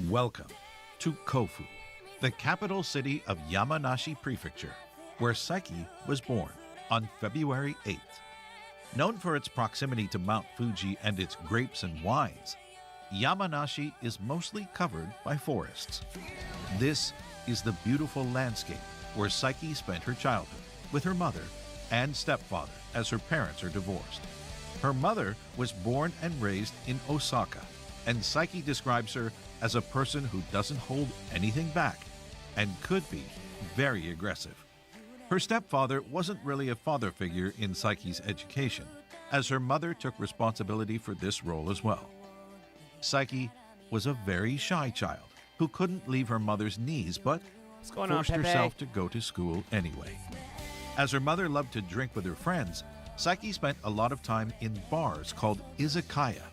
Welcome to Kofu, the capital city of Yamanashi Prefecture, where SAIKI was born on February 8th. Known for its proximity to Mount Fuji and its grapes and wines, Yamanashi is mostly covered by forests. This is the beautiful landscape where SAIKI spent her childhood with her mother and stepfather as her parents are divorced. Her mother was born and raised in Osaka, and SAIKI describes her as a person who doesn't hold anything back and could be very aggressive. Her stepfather wasn't really a father figure in SAIKI's education, as her mother took responsibility for this role as well. SAIKI was a very shy child who couldn't leave her mother's knees but forced herself to go to school anyway. As her mother loved to drink with her friends, SAIKI spent a lot of time in bars called izakaya,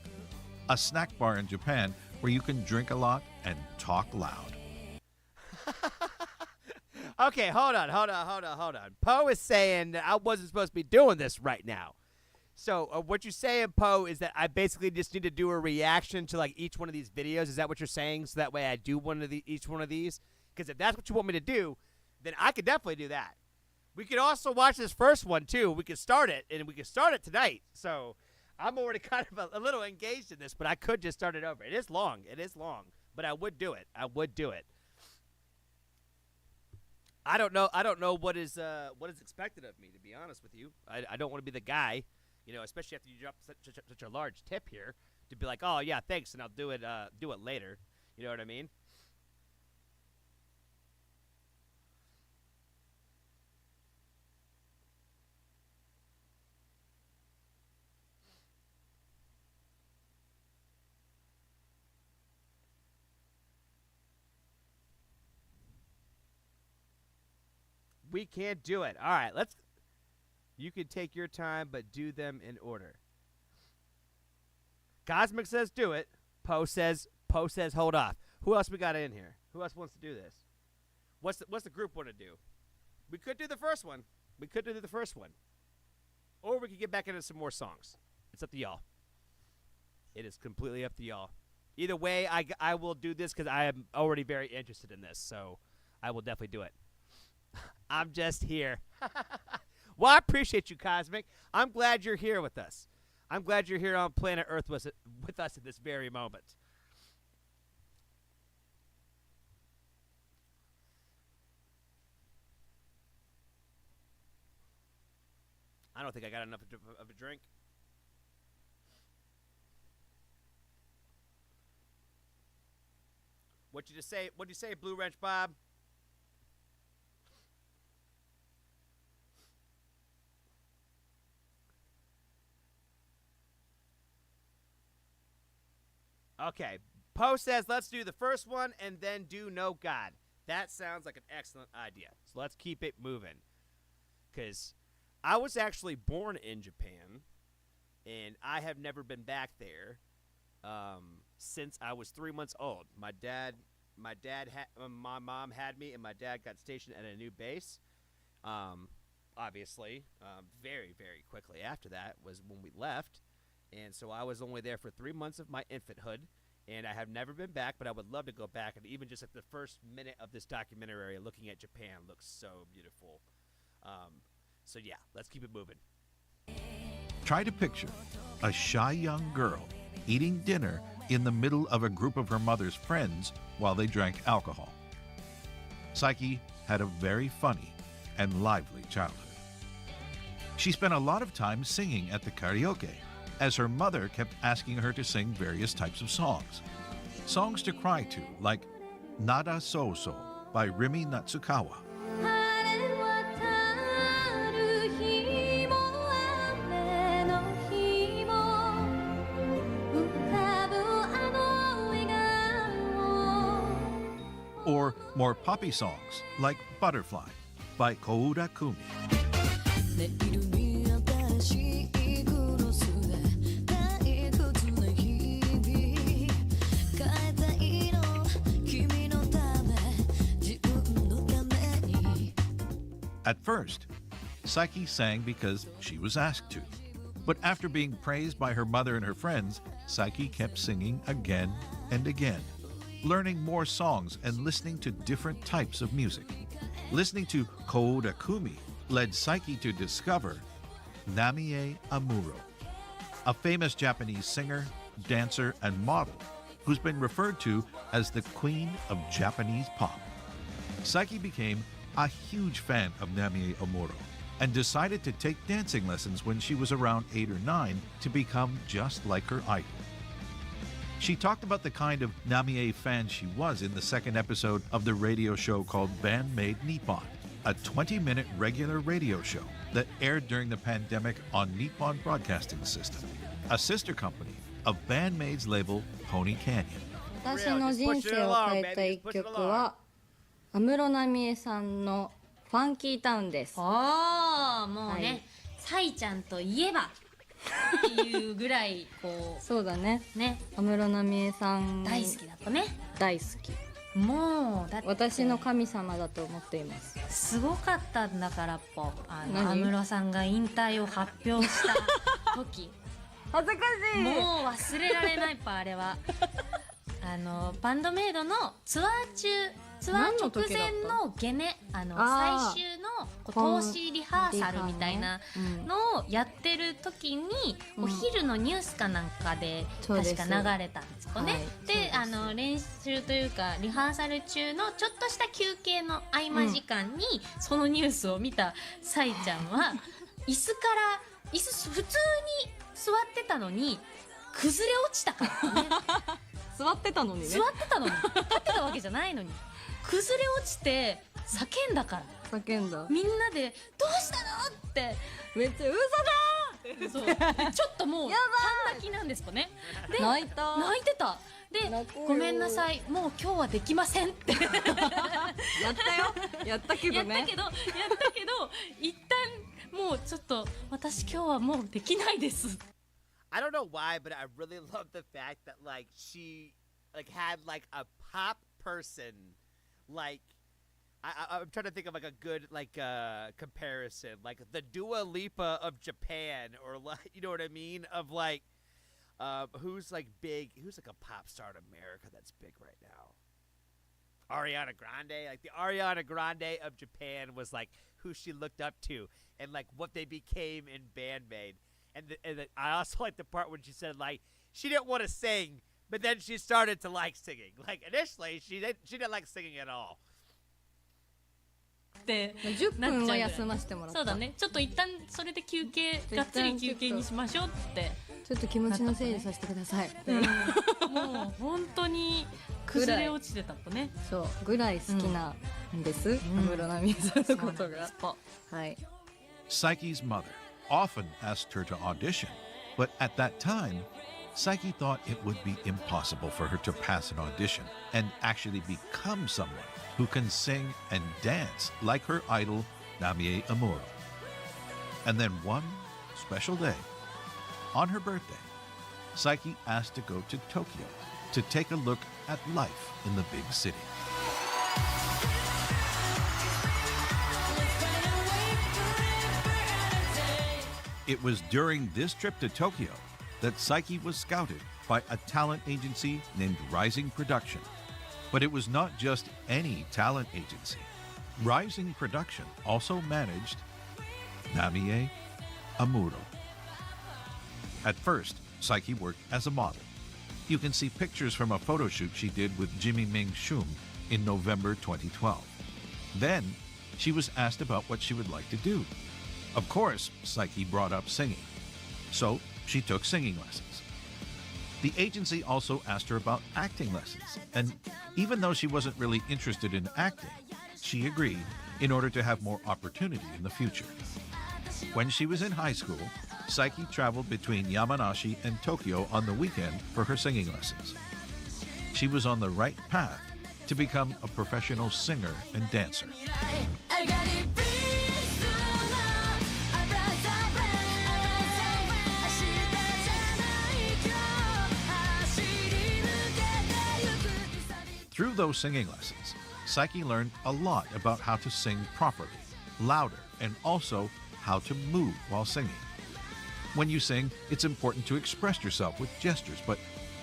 a snack bar in Japan where you can drink a lot and talk loud. Okay, hold on. Poe is saying that I wasn't supposed to be doing this right now. So what you're saying, Poe, is that I basically just need to do a reaction to like each one of these videos. Is that what you're saying? So that way I do each one of these? Because if that's what you want me to do, then I could definitely do that. We could also watch this first one, too. We could start it, and we could start it tonight. So I'm already kind of a little engaged in this, but I could just start it over. It is long, but I would do it. I don't know what is expected of me, to be honest with you. I don't want to be the guy, especially after you drop such a large tip here, to be like, oh yeah, thanks, and I'll do it later. You know what I mean? We can't do it. All right, you can take your time, but do them in order. Cosmic says do it. Poe says hold off. Who else we got in here? Who else wants to do this? What's the group want to do? We could do the first one. Or we could get back into some more songs. It's up to y'all. It is completely up to y'all. Either way, I will do this because I am already very interested in this, so I will definitely do it. I'm just here. Well, I appreciate you, Cosmic. I'm glad you're here with us. I'm glad you're here on planet Earth with us at this very moment. I don't think I got enough of a drink. What'd you say, Blue Wrench Bob? Okay, Poe says let's do the first one and then do No God. That sounds like an excellent idea. So let's keep it moving. Because I was actually born in Japan, and I have never been back there since I was 3 months old. My mom had me, and my dad got stationed at a new base. Obviously, very, very quickly after that was when we left. And so I was only there for 3 months of my infanthood, and I have never been back, but I would love to go back. And even just at the first minute of this documentary, looking at Japan looks so beautiful. So yeah, let's keep it moving. Try to picture a shy young girl eating dinner in the middle of a group of her mother's friends while they drank alcohol. SAIKI had a very funny and lively childhood. She spent a lot of time singing at the karaoke, as her mother kept asking her to sing various types of songs. Songs to cry to, like Nada So So by Rimi Natsukawa. Or more poppy songs like Butterfly by Koura Kumi. At first, SAIKI sang because she was asked to. But after being praised by her mother and her friends, SAIKI kept singing again and again. learning more songs and listening to different types of music. Listening to Kouda Kumi led Saiki to discover Namie Amuro, a famous Japanese singer, dancer, and model who's been referred to as the queen of Japanese pop. Saiki became a huge fan of Namie Amuro and decided to take dancing lessons when she was around 8 or 9 to become just like her idol. She talked about the kind of Namie fan she was in the second episode of the radio show called BAND-MAID Nippon, a 20-minute regular radio show that aired during the pandemic on Nippon Broadcasting System, a sister company of BAND-MAID's label Pony Canyon. 私の人生を変えた一曲は安室奈美恵さんのファンキータウンです。ああ、もうね、サイちゃんといえばっていうぐらいこうそうだね。ね、安室奈美恵さん大好きだったね。大好き。もうだって私の神様だと思っています。すごかったんだから安何室さんが引退を発表した時恥ずかしい。もう忘れられないあれはバンドメイドのツアー直前のゲネ最終の投資リハーサルみたいなのをやってる時にお昼のニュースかなんかで確か流れたんですよね。で練習というかリハーサル中のちょっとした休憩の合間時間にそのニュースを見たサイちゃんは椅子普通に座ってたのに崩れ落ちたからね。座ってたのにね。座ってたのに立ってたわけじゃないのに崩れ落ちて叫んだから。叫んだ。みんなで「どうしたの?」ってめっちゃ嘘だーって。そうでちょっともう半泣きなんですかね。で泣いた。泣いてた。でごめんなさいもう今日はできませんってやったよ。やったけどね。やったけど一旦もうちょっと私今日はもうできないです。I don't know why, but I really love the fact that like she like had like a pop person, like I'm trying to think of like a good like comparison, like the Dua Lipa of Japan, or like you know what I mean, of like who's like big, who's like a pop star in America that's big right now. Ariana Grande, like the Ariana Grande of Japan was like who she looked up to and like what they became in BAND-MAID. And I also like the part when she said like she didn't want to sing, but then she started to like singing. Like initially she didn't like singing at all. って10分は休ませてもらった。そうだね。ちょっと一旦それで休憩がっつり休憩にしましょうって。ちょっと気持ちの整理させてください。もう本当に崩れ落ちてたとね。そうぐらい好きなんです。安室奈美恵さんのことが。はい。Saiki's mother often asked her to audition, but at that time, Saiki thought it would be impossible for her to pass an audition and actually become someone who can sing and dance like her idol, Namie Amuro. And then one special day, on her birthday, Saiki asked to go to Tokyo to take a look at life in the big city. It was during this trip to Tokyo that Saiki was scouted by a talent agency named Rising Production. But it was not just any talent agency. Rising Production also managed Namie Amuro. At first, Saiki worked as a model. You can see pictures from a photo shoot she did with Jimmy Ming Shum in November 2012. Then, she was asked about what she would like to do. Of course, Saiki brought up singing. So, she took singing lessons. The agency also asked her about acting lessons, and even though she wasn't really interested in acting, she agreed in order to have more opportunity in the future. When she was in high school, Saiki traveled between Yamanashi and Tokyo on the weekend for her singing lessons. She was on the right path to become a professional singer and dancer. Through those singing lessons, Saiki learned a lot about how to sing properly, louder, and also how to move while singing. When you sing, it's important to express yourself with gestures, but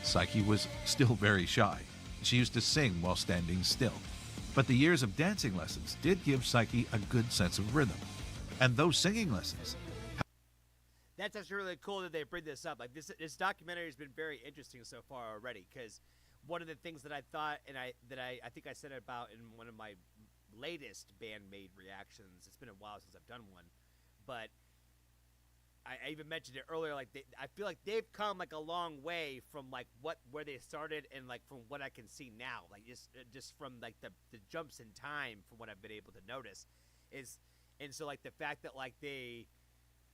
Saiki was still very shy. She used to sing while standing still. But the years of dancing lessons did give Saiki a good sense of rhythm. And those singing lessons... That's actually really cool that they bring this up. Like this documentary has been very interesting so far already, because one of the things that I thought, and I think I said about in one of my latest BAND-MAID reactions. It's been a while since I've done one, but I even mentioned it earlier. Like I feel like they've come like a long way from like where they started, and like from what I can see now. Like just from like the jumps in time from what I've been able to notice and so like the fact that like they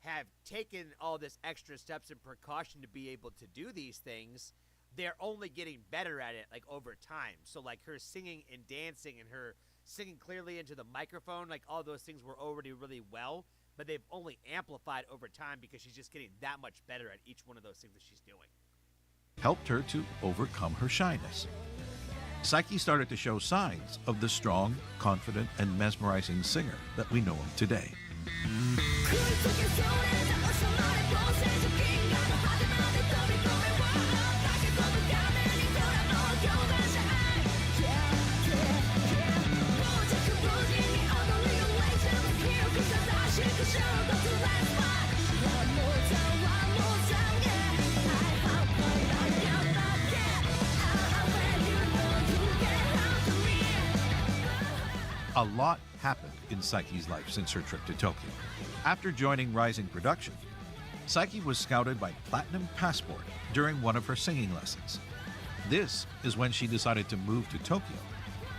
have taken all this extra steps and precaution to be able to do these things, they're only getting better at it like over time. So like her singing and dancing and her singing clearly into the microphone, like all those things were already really well, but they've only amplified over time because she's just getting that much better at each one of those things that she's doing. Helped her to overcome her shyness. Saiki started to show signs of the strong, confident, and mesmerizing singer that we know of today. A lot happened in Saiki's life since her trip to Tokyo. After joining Rising Production, Saiki was scouted by Platinum Passport during one of her singing lessons. This is when she decided to move to Tokyo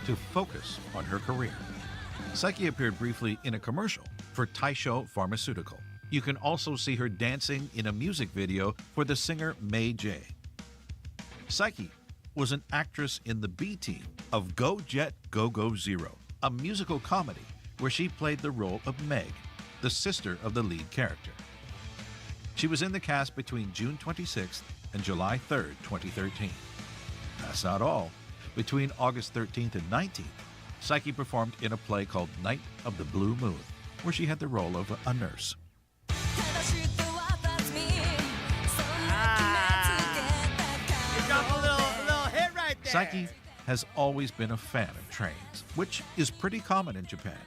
to focus on her career. Saiki appeared briefly in a commercial for Taisho Pharmaceutical. You can also see her dancing in a music video for the singer May J. Saiki was an actress in the B team of Go Jet Go Go Zero, a musical comedy where she played the role of Meg, the sister of the lead character. She was in the cast between June 26th and July 3rd, 2013. That's not all. Between August 13th and 19th, Saiki performed in a play called Night of the Blue Moon, where she had the role of a nurse. You got a little hit right there. Saiki has always been a fan of trains, which is pretty common in Japan.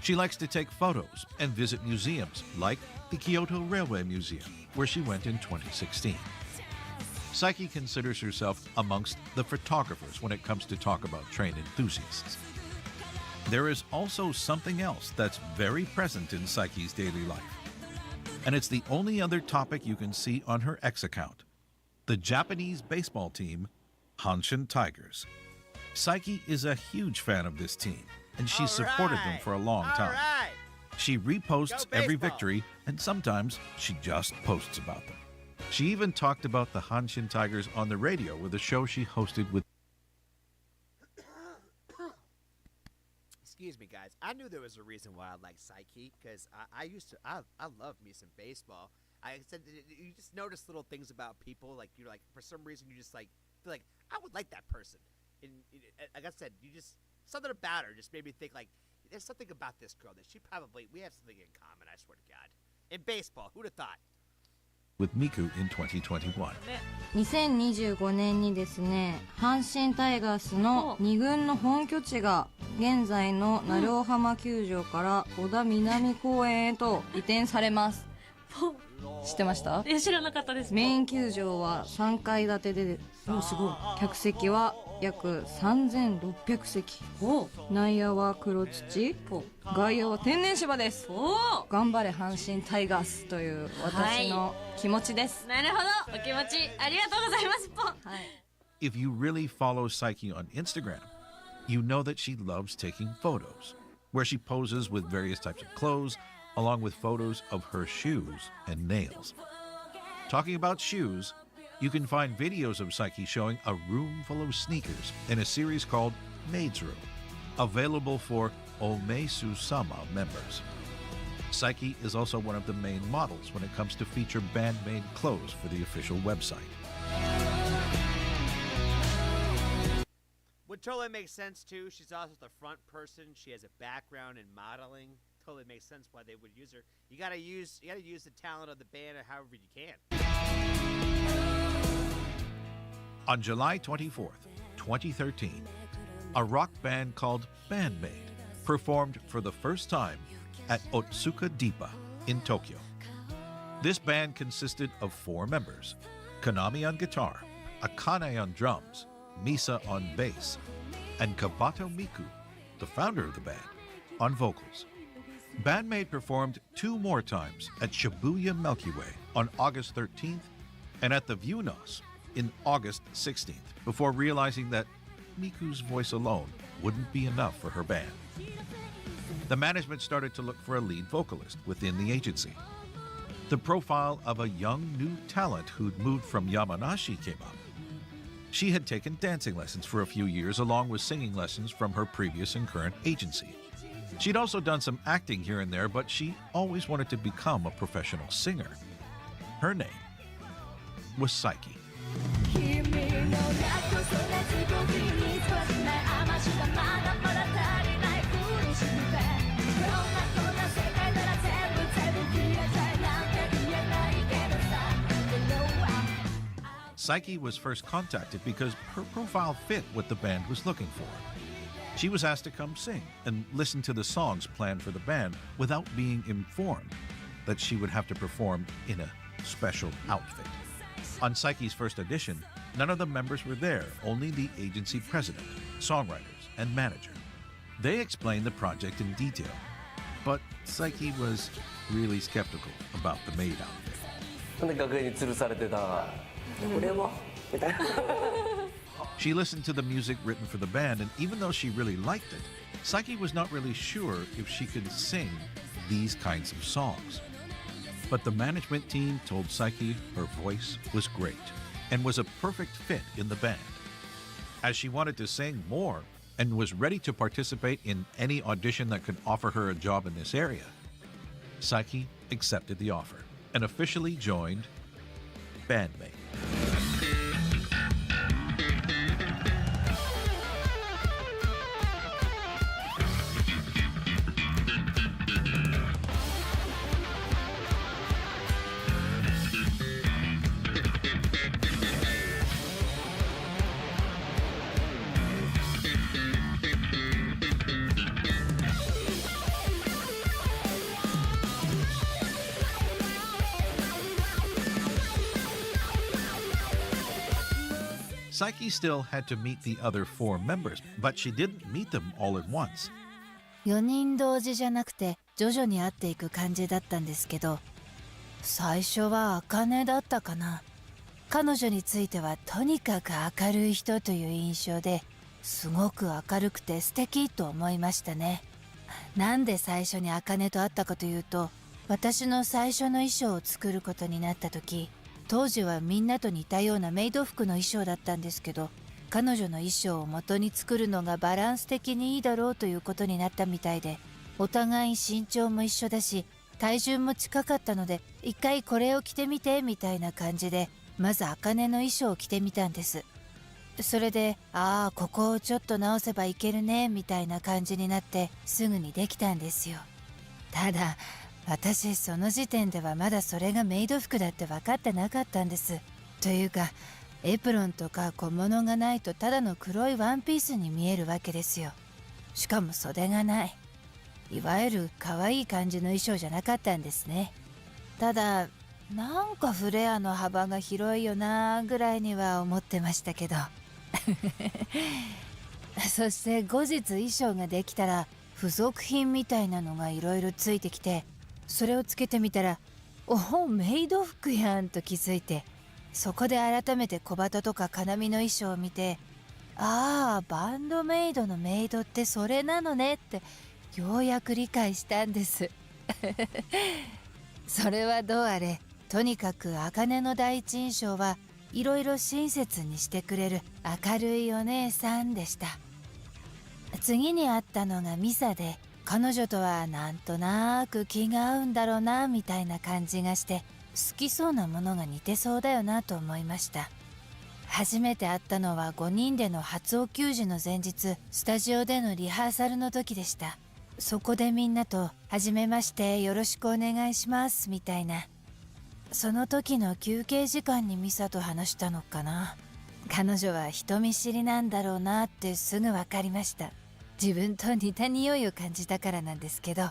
She likes to take photos and visit museums like the Kyoto Railway Museum, where she went in 2016. Saiki considers herself amongst the photographers when it comes to talk about train enthusiasts. There is also something else that's very present in Saiki's daily life, and it's the only other topic you can see on her X account: the Japanese baseball team, Hanshin Tigers. Saiki is a huge fan of this team, and she's supported them for a long time. Right. She reposts every victory, and sometimes she just posts about them. She even talked about the Hanshin Tigers on the radio with a show she hosted with... Excuse me, guys. I knew there was a reason why I like Saiki, because I love me some baseball. I said you just notice little things about people, like you're like, for some reason you just like feel like I would like that person. And like I said, you just, something about her just made me think like, there's something about this girl that we have something in common, I swear to God. In baseball, who'd have thought? with Miku in 2021. 2025年にですね、阪神タイガースの2軍の本拠地が現在の鳴尾浜球場から小田南公園へと移転されます。知ってました？知らなかったです。メイン球場は3階建てで、すごい。客席は約3600席。内野は黒土、外野は天然芝です。頑張れ阪神タイガースという私の気持ちです。なるほど、お気持ちありがとうございます。If you really follow Saiki on Instagram, you know that she loves taking photos, where she poses with various types of clothes, along with photos of her shoes and nails. Talking about shoes, you can find videos of Saiki showing a room full of sneakers in a series called Maid's Room, available for Omesu-sama members. Saiki is also one of the main models when it comes to feature BAND-MAID clothes for the official website. Would totally make sense too. She's also the front person. She has a background in modeling. Totally makes sense why they would use her. You gotta use the talent of the band however you can. On July 24th, 2013, a rock band called BAND-MAID performed for the first time at Otsuka Deepa in Tokyo. This band consisted of 4 members: Konami on guitar, Akane on drums, Misa on bass, and Kabato Miku, the founder of the band, on vocals. BAND-MAID performed 2 more times at Shibuya Milky Way on August 13th and at the Vuenos in August 16th before realizing that Miku's voice alone wouldn't be enough for her band. The management started to look for a lead vocalist within the agency. The profile of a young new talent who'd moved from Yamanashi came up. She had taken dancing lessons for a few years along with singing lessons from her previous and current agency. She'd also done some acting here and there, but she always wanted to become a professional singer. Her name was SAIKI. SAIKI was first contacted because her profile fit what the band was looking for. She was asked to come sing and listen to the songs planned for the band without being informed that she would have to perform in a special outfit. On SAIKI's first audition, none of the members were there, only the agency president, songwriters, and manager. They explained the project in detail, but SAIKI was really skeptical about the maid outfit. なんで楽屋に吊るされてた俺もみたいな She listened to the music written for the band, and even though she really liked it, SAIKI was not really sure if she could sing these kinds of songs. But the management team told SAIKI her voice was great and was a perfect fit in the band. As she wanted to sing more and was ready to participate in any audition that could offer her a job in this area, SAIKI accepted the offer and officially joined BAND-MAID. SAIKI still had to meet the other 4 members, but she didn't meet them all at once. 4人同時じゃなくて徐々に会っていく感じだったんですけど、最初は茜だったかな。彼女についてはとにかく明るい人という印象で、すごく明るくて素敵と思いましたね。なんで最初に茜と会ったかというと、私の最初の衣装を作ることになった時、当時はみんなと似たようなメイド服の衣装だったんですけど、彼女の衣装を元に作るのがバランス的にいいだろうということになったみたいで、お互い身長も一緒だし体重も近かったので、一回これを着てみてみたいな感じで、まず茜の衣装を着てみたんです。それで、ああここをちょっと直せばいけるねみたいな感じになってすぐにできたんですよ。ただ私その時点ではまだそれがメイド服だって分かってなかったんです。というかエプロンとか小物がないとただの黒いワンピースに見えるわけですよ。しかも袖がない、いわゆる可愛い感じの衣装じゃなかったんですね。ただなんかフレアの幅が広いよなぐらいには思ってましたけどそして後日衣装ができたら付属品みたいなのがいろいろついてきて、それをつけてみたら、おおメイド服やんと気づいて、そこで改めて小鳩とか金見の衣装を見て、ああバンドメイドのメイドってそれなのねってようやく理解したんですそれはどうあれ、とにかく茜の第一印象はいろいろ親切にしてくれる明るいお姉さんでした。次に会ったのがミサで、彼女とはなんとなく気が合うんだろうなみたいな感じがして、好きそうなものが似てそうだよなと思いました。初めて会ったのは5人での初お給仕の前日、スタジオでのリハーサルの時でした。そこでみんなとはじめましてよろしくお願いしますみたいな。その時の休憩時間にミサと話したのかな。彼女は人見知りなんだろうなってすぐ分かりました。自分と似た匂いを感じたからなんですけど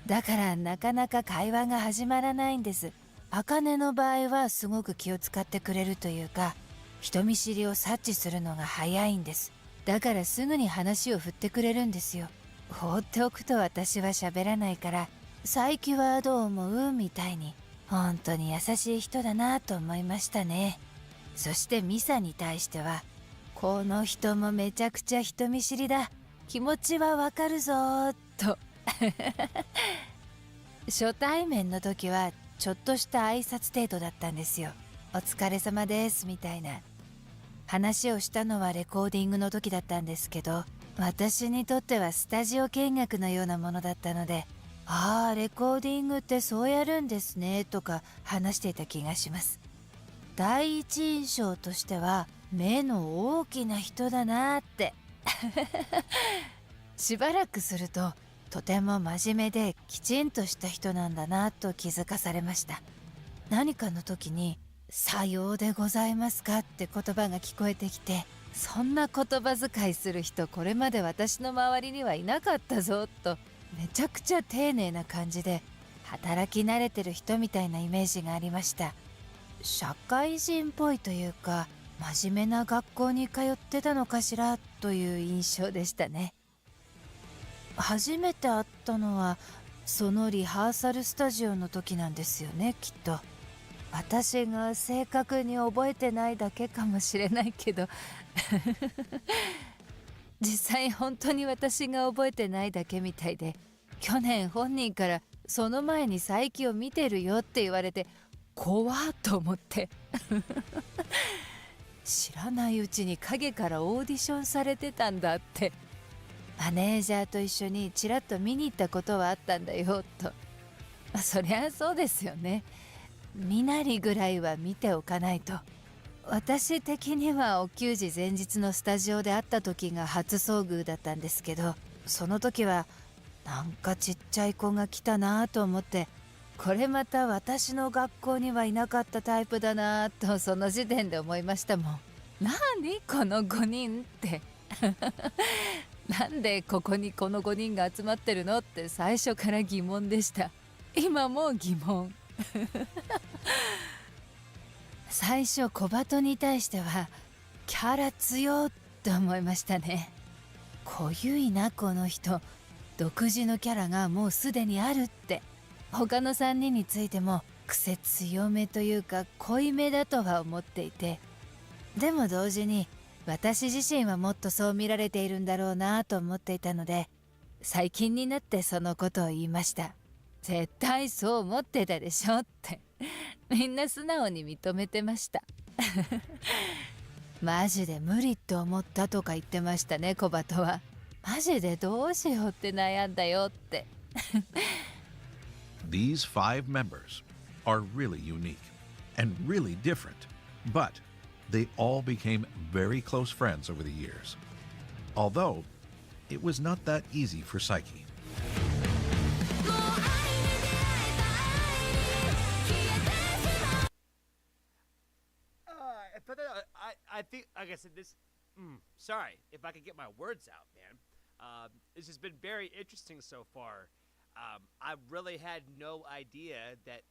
だからなかなか会話が始まらないんです。茜の場合はすごく気を使ってくれるというか、人見知りを察知するのが早いんです。だからすぐに話を振ってくれるんですよ。放っておくと私は喋らないから、佐伯はどう思うみたいに、本当に優しい人だなと思いましたね。そしてミサに対しては、この人もめちゃくちゃ人見知りだ、気持ちはわかるぞーと初対面の時はちょっとした挨拶程度だったんですよ。お疲れ様ですみたいな話をしたのはレコーディングの時だったんですけど、私にとってはスタジオ見学のようなものだったので、ああレコーディングってそうやるんですねとか話していた気がします。第一印象としては目の大きな人だなってしばらくするととても真面目できちんとした人なんだなと気づかされました。何かの時にさようでございますかって言葉が聞こえてきて、そんな言葉遣いする人これまで私の周りにはいなかったぞと、めちゃくちゃ丁寧な感じで働き慣れてる人みたいなイメージがありました。社会人っぽいというか、真面目な学校に通ってたのかしらという印象でしたね。初めて会ったのはそのリハーサルスタジオの時なんですよね、きっと。私が正確に覚えてないだけかもしれないけど実際本当に私が覚えてないだけみたいで、去年本人からその前に佐伯を見てるよって言われて怖っと思って知らないうちに影からオーディションされてたんだって。マネージャーと一緒にちらっと見に行ったことはあったんだよと。そりゃそうですよね。身なりぐらいは見ておかないと。私的にはお給仕前日のスタジオで会った時が初遭遇だったんですけど、その時はなんかちっちゃい子が来たなと思って、これまた私の学校にはいなかったタイプだなとその時点で思いましたもん。何この5人ってなんでここにこの5人が集まってるのって最初から疑問でした。今も疑問最初小鳩に対してはキャラ強って思いましたね。濃ゆいなこの人、独自のキャラがもうすでにあるって。他の3人についても癖強めというか濃いめだとは思っていて、でも同時に私自身はもっとそう見られているんだろうなと思っていたので、最近になってそのことを言いました。絶対そう思ってたでしょってみんな素直に認めてましたマジで無理って思ったとか言ってましたね、小鳩は。マジでどうしようって悩んだよってThese 5 members are really unique and really different, but they all became very close friends over the years. Although, it was not that easy for SAIKI. I think, like I said, this. Sorry, if I could get my words out, man. This has been very interesting so far. I really had no idea that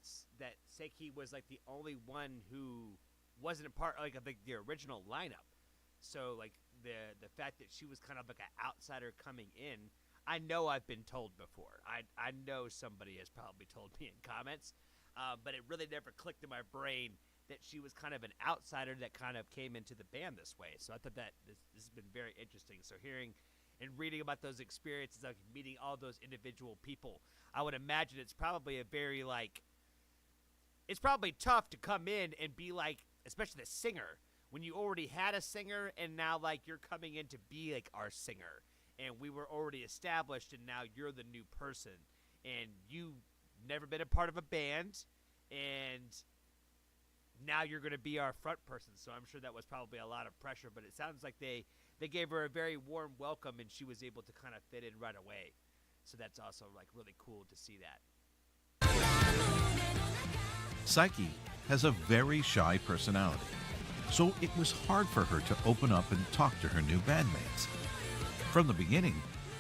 SAIKI was like the only one who wasn't a part like of the original lineup. So like the fact that she was kind of like an outsider coming in, I know I've been told before. I know somebody has probably told me in comments, but it really never clicked in my brain that she was kind of an outsider that kind of came into the band this way. So I thought that this has been very interesting. So hearing and reading about those experiences, like meeting all those individual people, I would imagine it's probably a very like, it's probably tough to come in and be like, especially the singer, when you already had a singer and now like you're coming in to be like our singer and we were already established and now you're the new person and you've never been a part of a band and now you're going to be our front person. So I'm sure that was probably a lot of pressure, but it sounds like they gave her a very warm welcome and she was able to kind of fit in right away. So that's also like really cool to see that. SAIKI has a very shy personality. so it was hard for her to open up and talk to her new bandmates. From the beginning,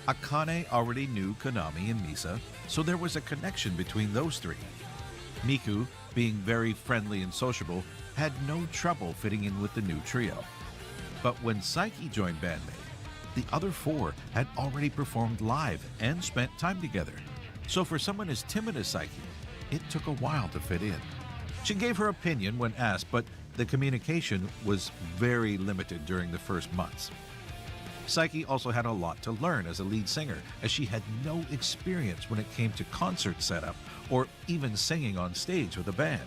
Akane already knew Konami and Misa, so there was a connection between those three. Miku, being very friendly and sociable, had no trouble fitting in with the new trio. But when SAIKI joined BAND-MAID, the other four had already performed live and spent time together. So for someone as timid as SAIKI, it took a while to fit in. She gave her opinion when asked, but the communication was very limited during the first months. SAIKI also had a lot to learn as a lead singer, as she had no experience when it came to concert setup or even singing on stage with a band.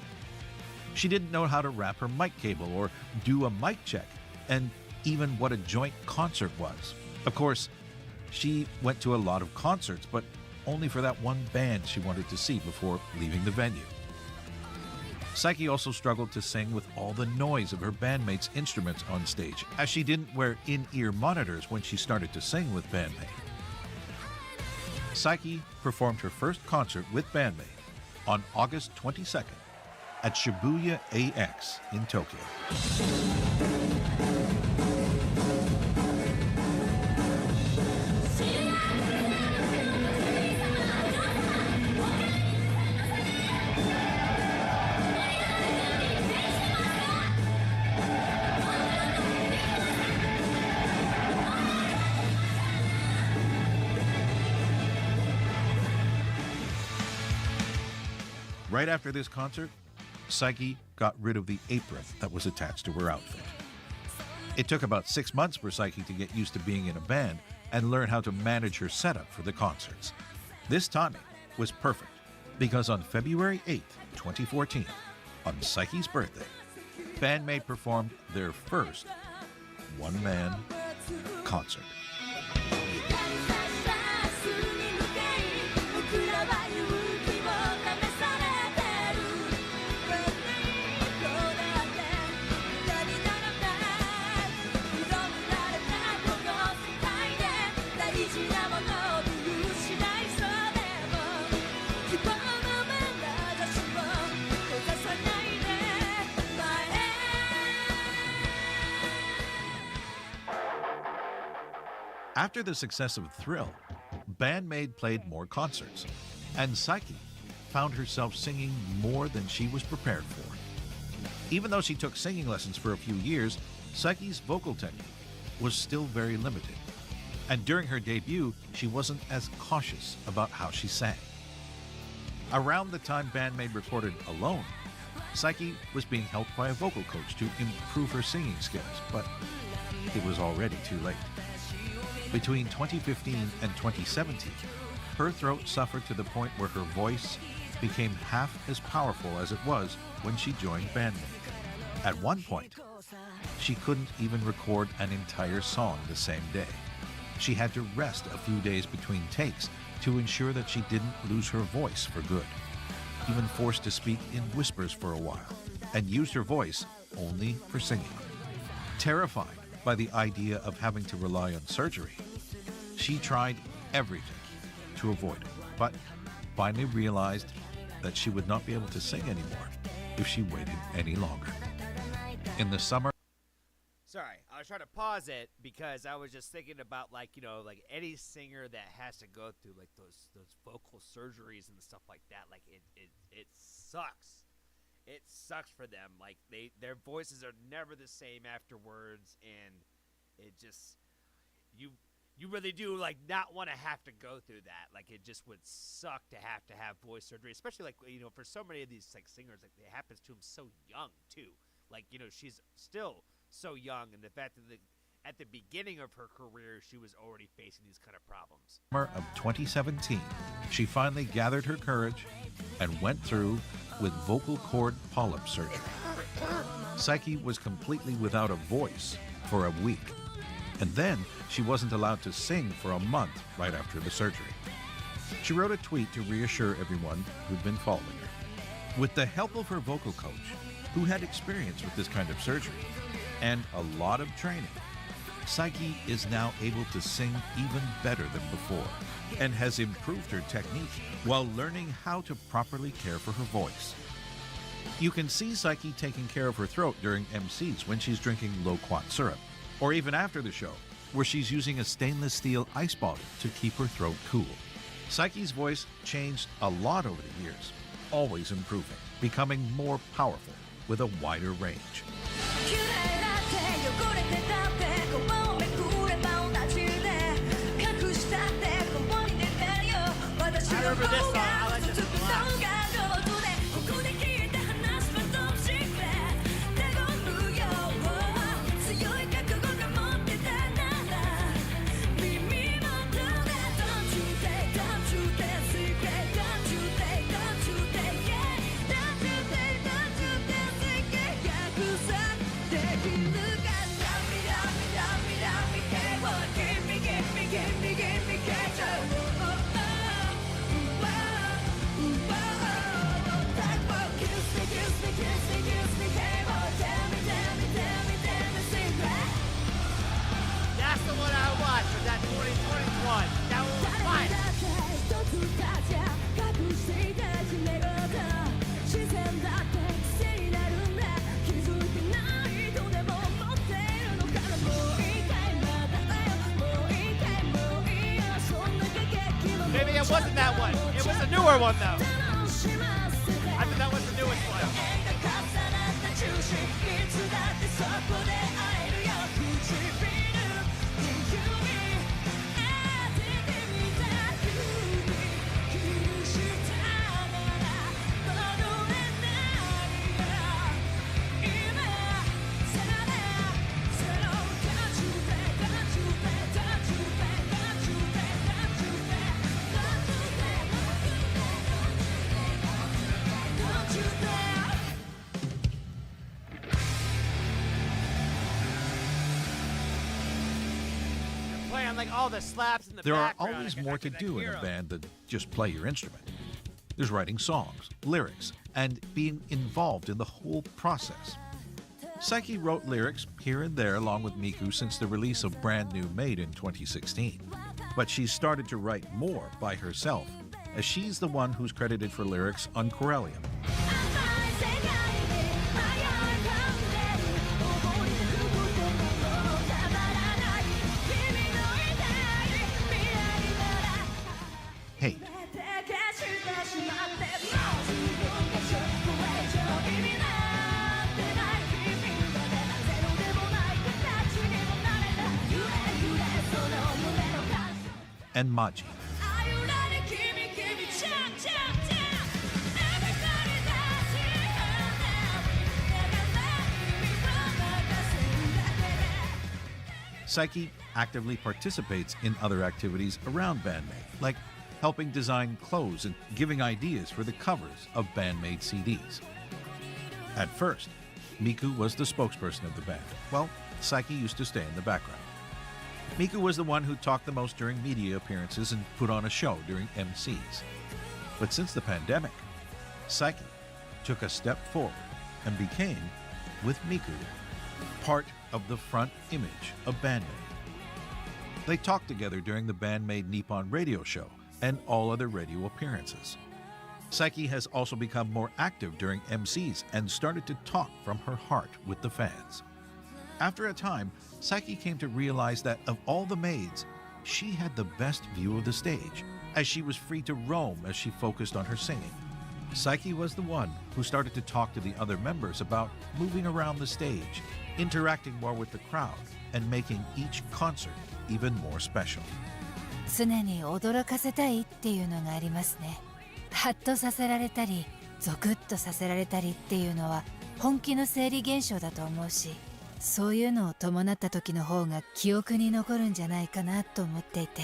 She didn't know how to wrap her mic cable or do a mic check, and even what a joint concert was. Of course, she went to a lot of concerts, but only for that one band she wanted to see before leaving the venue. SAIKI also struggled to sing with all the noise of her bandmates' instruments on stage, as she didn't wear in-ear monitors when she started to sing with BAND-MAID. SAIKI performed her first concert with BAND-MAID on August 22nd at Shibuya AX in Tokyo. Right after this concert, SAIKI got rid of the apron that was attached to her outfit. It took about 6 months for SAIKI to get used to being in a band and learn how to manage her setup for the concerts. This timing was perfect because on February 8th, 2014, on SAIKI's birthday, BAND-MAID performed their first one-man concert. After the success of Thrill, BAND-MAID played more concerts, and SAIKI found herself singing more than she was prepared for. Even though she took singing lessons for a few years, SAIKI's vocal technique was still very limited, and during her debut, she wasn't as cautious about how she sang. Around the time BAND-MAID recorded Alone, SAIKI was being helped by a vocal coach to improve her singing skills, but it was already too late. Between 2015 and 2017, her throat suffered to the point where her voice became half as powerful as it was when she joined BAND-MAID. At one point, she couldn't even record an entire song the same day. She had to rest a few days between takes to ensure that she didn't lose her voice for good, even forced to speak in whispers for a while, and used her voice only for singing. Terrified by the idea of having to rely on surgery, she tried everything to avoid it, but finally realized that she would not be able to sing anymore if she waited any longer. In the summer... Sorry, I was trying to pause it because I was just thinking about, like, you know, like any singer that has to go through like those vocal surgeries and stuff like that, like it sucks. It sucks for them. Like their voices are never the same afterwards, and it just you really do like not want to have to go through that. Like it just would suck to have voice surgery, especially like, you know, for so many of these like singers, like it happens to them so young too. Like, you know, she's still so young, and the fact that at the beginning of her career she was already facing these kind of problems. Summer of 2017, she finally gathered her courage and went through with vocal cord polyp surgery. SAIKI was completely without a voice for a week, and then she wasn't allowed to sing for a month right after the surgery. She wrote a tweet to reassure everyone who'd been following her. With the help of her vocal coach, who had experience with this kind of surgery and a lot of training, SAIKI is now able to sing even better than before and has improved her technique while learning how to properly care for her voice. You can see Saiki taking care of her throat during MCs when she's drinking loquat syrup, or even after the show, where she's using a stainless steel ice bottle to keep her throat cool. Saiki's voice changed a lot over the years, always improving, becoming more powerful with a wider range. I remember this song. I like this one a lot. That's the one I watched. Was that 2021? That one was fine. Maybe it wasn't that one. It was a newer one, though. I think that was the newest one. Playing like all the slaps in the There are background. always I more to can do in hear a 'em. band than just play your instrument. There's writing songs, lyrics, and being involved in the whole process. Saiki wrote lyrics here and there along with Miku since the release of BAND-MAID in 2016. But she's started to write more by herself, as she's the one who's credited for lyrics on Corellium. Hate. And Maji. Saiki actively participates in other activities around BAND-MAID, like helping design clothes and giving ideas for the covers of BAND-MAID CDs. At first, Miku was the spokesperson of the band, while Saiki used to stay in the background. Miku was the one who talked the most during media appearances and put on a show during MCs. But since the pandemic, Saiki took a step forward and became, with Miku, part of the front image of BAND-MAID. They talked together during the BAND-MAID Nippon radio show and all other radio appearances. Saiki has also become more active during MCs and started to talk from her heart with the fans. After a time, Saiki came to realize that of all the maids, she had the best view of the stage, as she was free to roam as she focused on her singing. Saiki was the one who started to talk to the other members about moving around the stage, interacting more with the crowd, and making each concert even more special. 常に驚かせたいっていうのがありますね。ハッとさせられたりゾクッとさせられたりっていうのは本気の生理現象だと思うし、そういうのを伴った時の方が記憶に残るんじゃないかなと思っていて、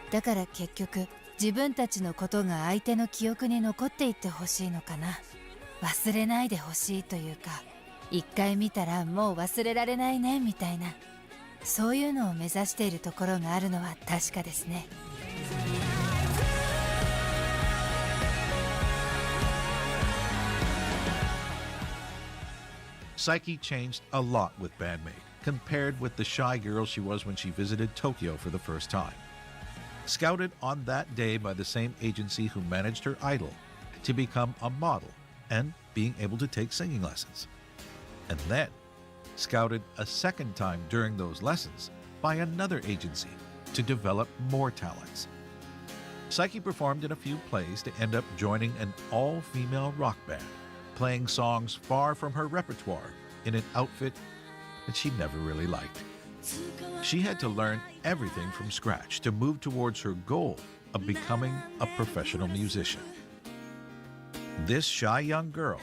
だから結局自分たちのことが相手の記憶に残っていってほしいのかな。忘れないでほしいというか、一回見たらもう忘れられないねみたいな、そういうのを目指しているところがあるのは確かですね。Saiki changed a lot with BAND-MAID, compared with the shy girl she was when she visited Tokyo for the first time. Scouted on that day by the same agency who managed her idol to become a model and being able to take singing lessons. And then scouted a second time during those lessons by another agency to develop more talents. SAIKI performed in a few plays to end up joining an all-female rock band, playing songs far from her repertoire in an outfit that she never really liked. She had to learn everything from scratch to move towards her goal of becoming a professional musician. This shy young girl,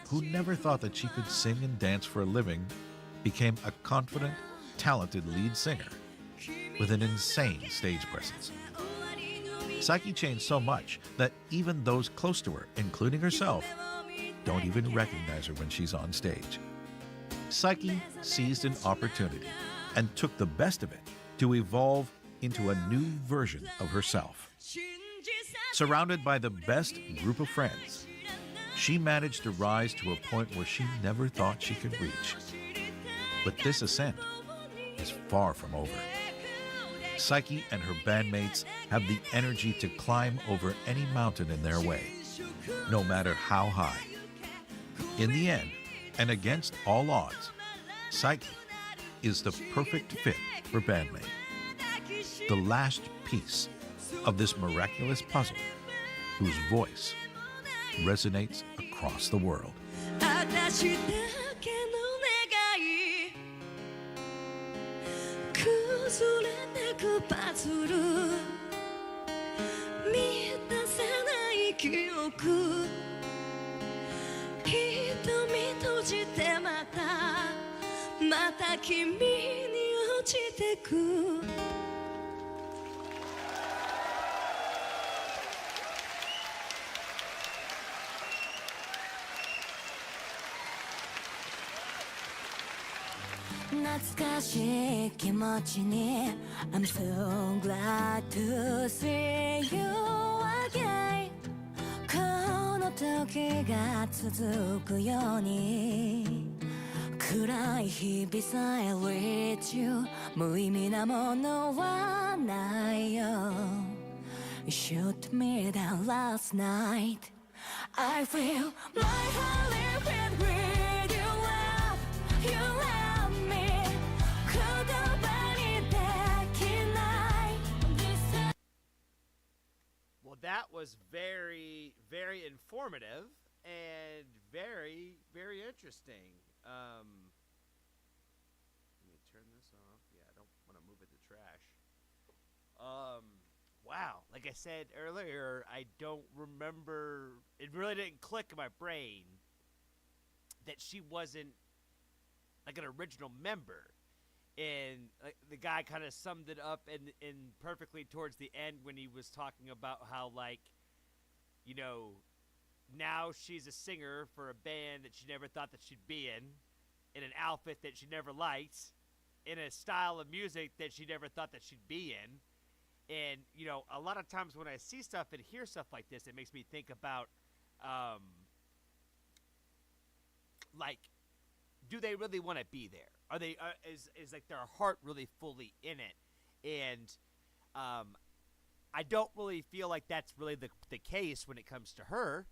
who never thought that she could sing and dance for a living, became a confident, talented lead singer with an insane stage presence. SAIKI changed so much that even those close to her, including herself, don't even recognize her when she's on stage. SAIKI seized an opportunity and took the best of it to evolve into a new version of herself. Surrounded by the best group of friends, she managed to rise to a point where she never thought she could reach. But this ascent is far from over. SAIKI and her bandmates have the energy to climb over any mountain in their way, no matter how high. In the end, and against all odds, SAIKI is the perfect fit for BAND-MAID, the last piece of this miraculous puzzle whose voice resonates across the world. 崩れてくパズル満たせない記憶瞳閉じてまた君に落ちてく 懐かしい気持ちに I'm so glad to see you again この時が続くように暗い日々さえ reach you 無意味なものはないよ You shoot me down last night I feel my heart living with you up you love me 言葉にできない Well, that was very, very informative and very, very interesting. Let me turn this off. Yeah, I don't want to move it to trash. Wow. Like I said earlier, I don't remember. It really didn't click in my brain that she wasn't like an original member. And the guy kind of summed it up in perfectly towards the end when he was talking about how, like, you know, now she's a singer for a band that she never thought that she'd be in an outfit that she never liked, in a style of music that she never thought that she'd be in. And, you know, a lot of times when I see stuff and hear stuff like this, it makes me think about, like, do they really want to be there? Are they, is like their heart really fully in it? And, I don't really feel like that's really the case when it comes to her,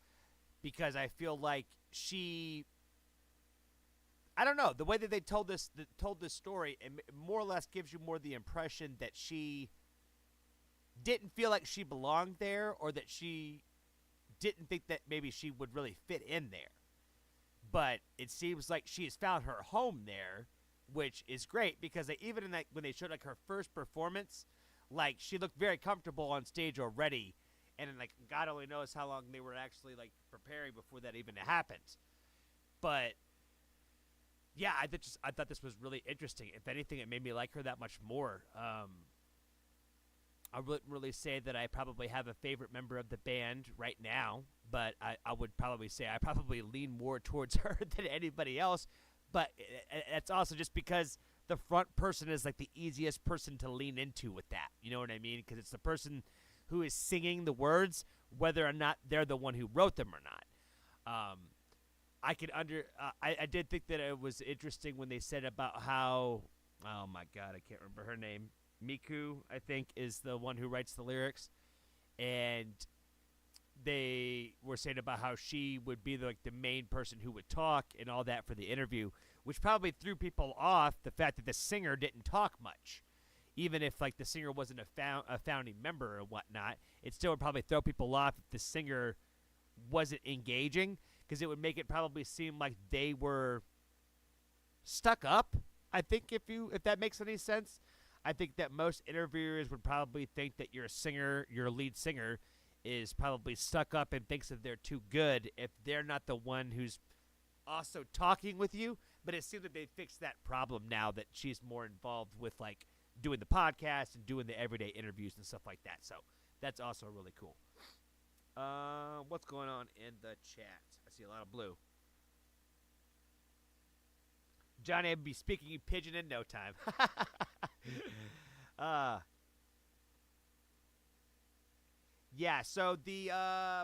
because I feel like she, I don't know, the way that they told this story, it more or less gives you more the impression that she didn't feel like she belonged there, or that she didn't think that maybe she would really fit in there. But it seems like she has found her home there, which is great, because even in that, when they showed like her first performance, like she looked very comfortable on stage already, and like God only knows how long they were actually like preparing before that even happened. But yeah, I thought this was really interesting. If anything, it made me like her that much more. I wouldn't really say that I probably have a favorite member of the band right now, but I would probably say I probably lean more towards her than anybody else. But it's also just because the front person is like the easiest person to lean into with that. You know what I mean? Because it's the person who is singing the words, whether or not they're the one who wrote them or not. I did think that it was interesting when they said about how, oh my God, I can't remember her name. Miku, I think, is the one who writes the lyrics. And they were saying about how she would be the main person who would talk and all that for the interview, which probably threw people off, the fact that the singer didn't talk much. Even if like the singer wasn't a founding member or whatnot, it still would probably throw people off if the singer wasn't engaging, because it would make it probably seem like they were stuck up. I think if that makes any sense. I think that most interviewers would probably think that your lead singer, is probably stuck up and thinks that they're too good if they're not the one who's also talking with you. But it seems that they fixed that problem now that she's more involved with like doing the podcast and doing the everyday interviews and stuff like that. So that's also really cool. What's going on in the chat? I see a lot of blue. Johnny will be speaking pigeon in no time. Yeah, so the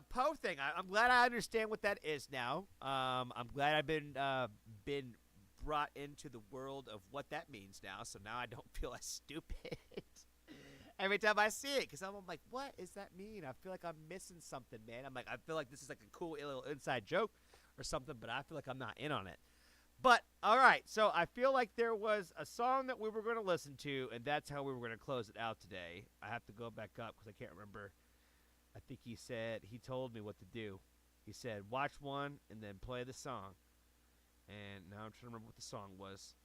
Poe thing, I'm glad I understand what that is now. I'm glad I've been brought into the world of what that means now, so now I don't feel as stupid every time I see it, because I'm like, what does that mean? I feel like I'm missing something, man. I'm like, I feel like this is like a cool little inside joke or something, but I feel like I'm not in on it. But, all right, so I feel like there was a song that we were going to listen to, and that's how we were going to close it out today. I have to go back up because I can't remember. I think he told me what to do. He said, watch one and then play the song. And now I'm trying to remember what the song was.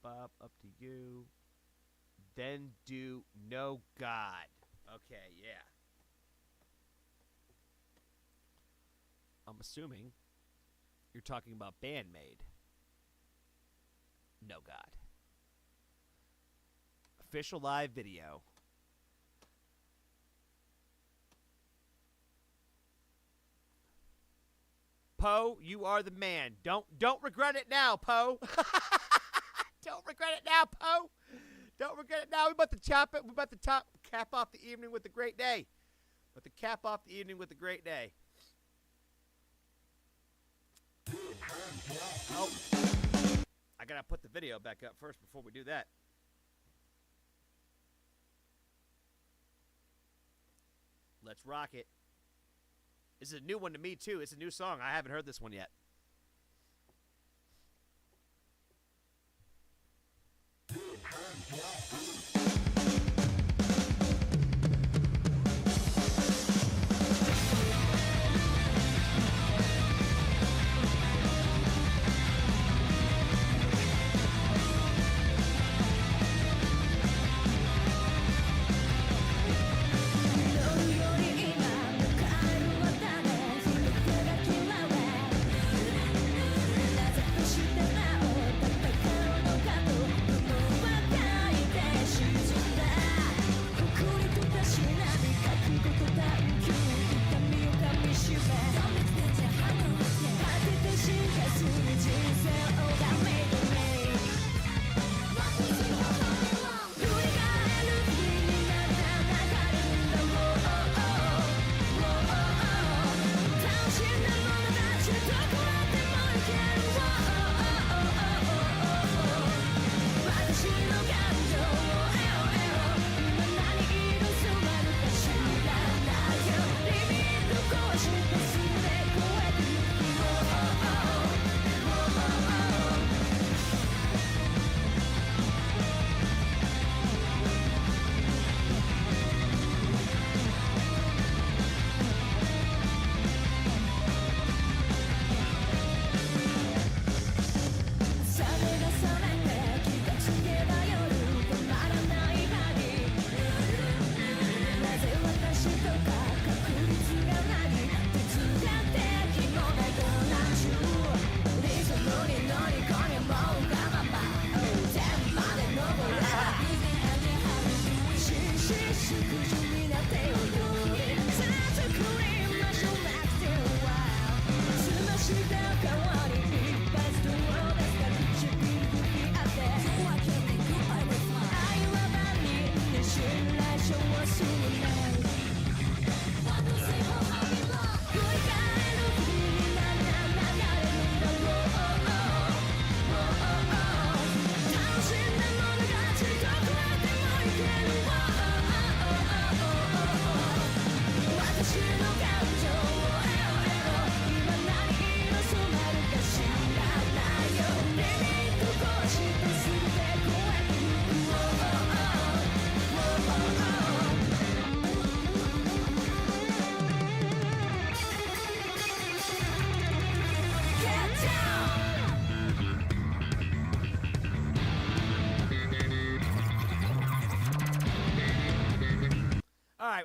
Bob, up to you. Then do No God. Okay, yeah. I'm assuming you're talking about BAND-MAID. No God. Official live video. Poe, you are the man. Don't regret it now, Poe. Don't regret it now, Poe. Don't regret it now. We're about to chop it. We're about to cap off the evening with a great day. About to cap off the evening with a great day. Oh, I gotta put the video back up first before we do that. Let's rock it. This is a new one to me, too. It's a new song. I haven't heard this one yet.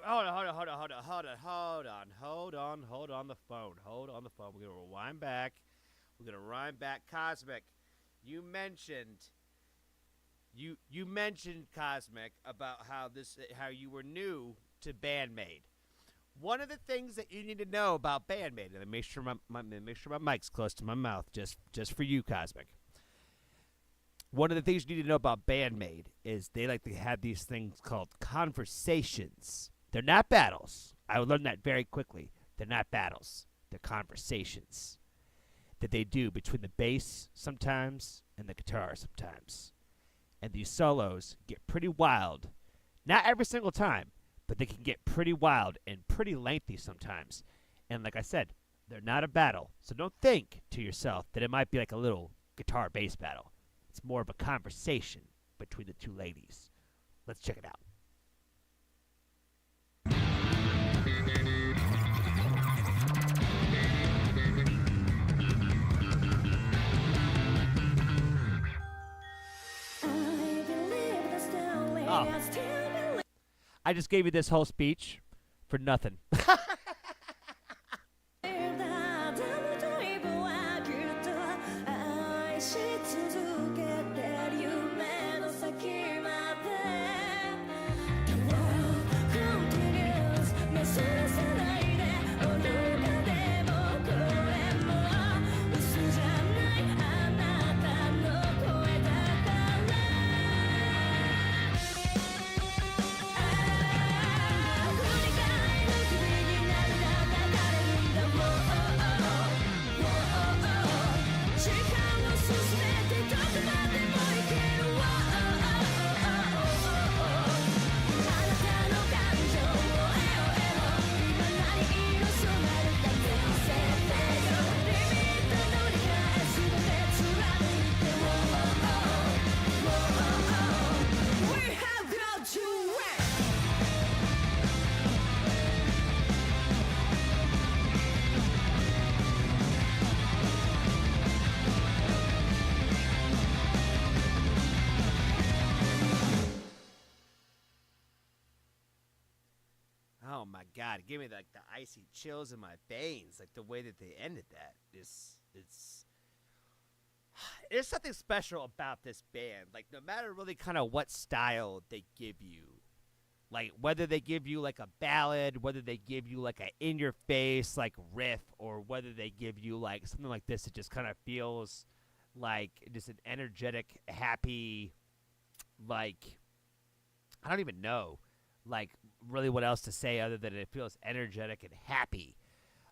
right, hold on the phone. We're gonna rewind back. Cosmic. You mentioned Cosmic about how you were new to BAND-MAID. One of the things that you need to know about BAND-MAID, and make sure my mic's close to my mouth, just for you, Cosmic. One of the things you need to know about BAND-MAID is they like to have these things called conversations. They're not battles. I learned that very quickly. They're not battles. They're conversations that they do between the bass sometimes and the guitar sometimes. And these solos get pretty wild. Not every single time, but they can get pretty wild and pretty lengthy sometimes. And like I said, they're not a battle. So don't think to yourself that it might be like a little guitar-bass battle. It's more of a conversation between the two ladies. Let's check it out. Oh. I just gave you this whole speech for nothing. Oh my God! It gave me like the icy chills in my veins, like the way that they ended that. There's something special about this band. Like no matter really kind of what style they give you, like whether they give you like a ballad, whether they give you like a in-your-face like riff, or whether they give you like something like this, it just kind of feels like just an energetic, happy, like I don't even know, like really what else to say other than it feels energetic and happy.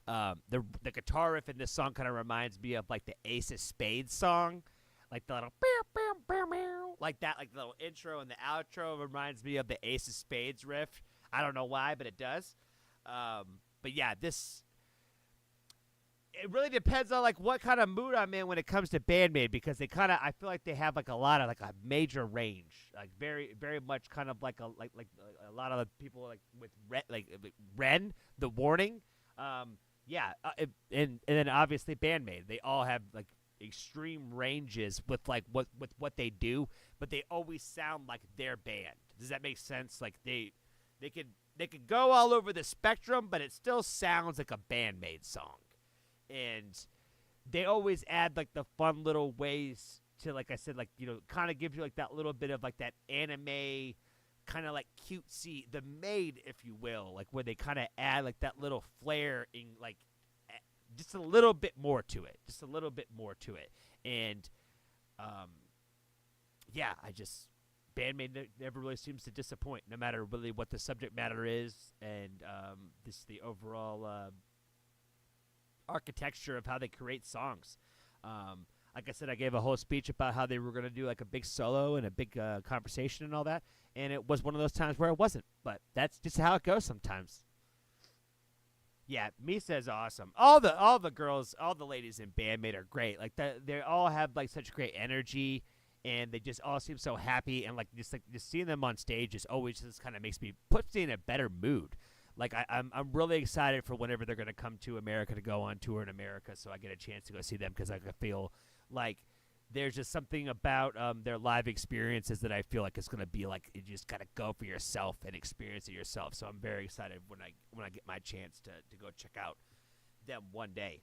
The guitar riff in this song kind of reminds me of like the Ace of Spades song, like the little like that, like the little intro and the outro reminds me of the Ace of Spades riff. I don't know why, but it does. But yeah, it really depends on like what kind of mood I'm in when it comes to BAND-MAID, because they kind of, I feel like they have like a lot of like a major range, like very very much kind of like a lot of the people like with Ren, The Warning, and then obviously BAND-MAID. They all have like extreme ranges with like what they do, but they always sound like their band. Does that make sense? Like they could go all over the spectrum, but it still sounds like a BAND-MAID song. And they always add like the fun little ways to, like I said, like, you know, kind of give you like that little bit of like that anime kind of like cutesy, the maid, if you will, like where they kind of add like that little flair in like just a little bit more to it, And yeah, BAND-MAID never really seems to disappoint, no matter really what the subject matter is, and the overall architecture of how they create songs. Like I said, I gave a whole speech about how they were going to do like a big solo and a big conversation and all that, and it was one of those times where it wasn't, but that's just how it goes sometimes. Yeah, Misa's awesome. All the girls, all the ladies in BAND-MAID are great. Like they all have like such great energy, and they just all seem so happy, and like just seeing them on stage is always just kind of puts me in a better mood. Like I'm really excited for whenever they're gonna come to America to go on tour in America, so I get a chance to go see them, because I feel like there's just something about their live experiences that I feel like it's gonna be like you just gotta go for yourself and experience it yourself. So I'm very excited when I get my chance to go check out them one day.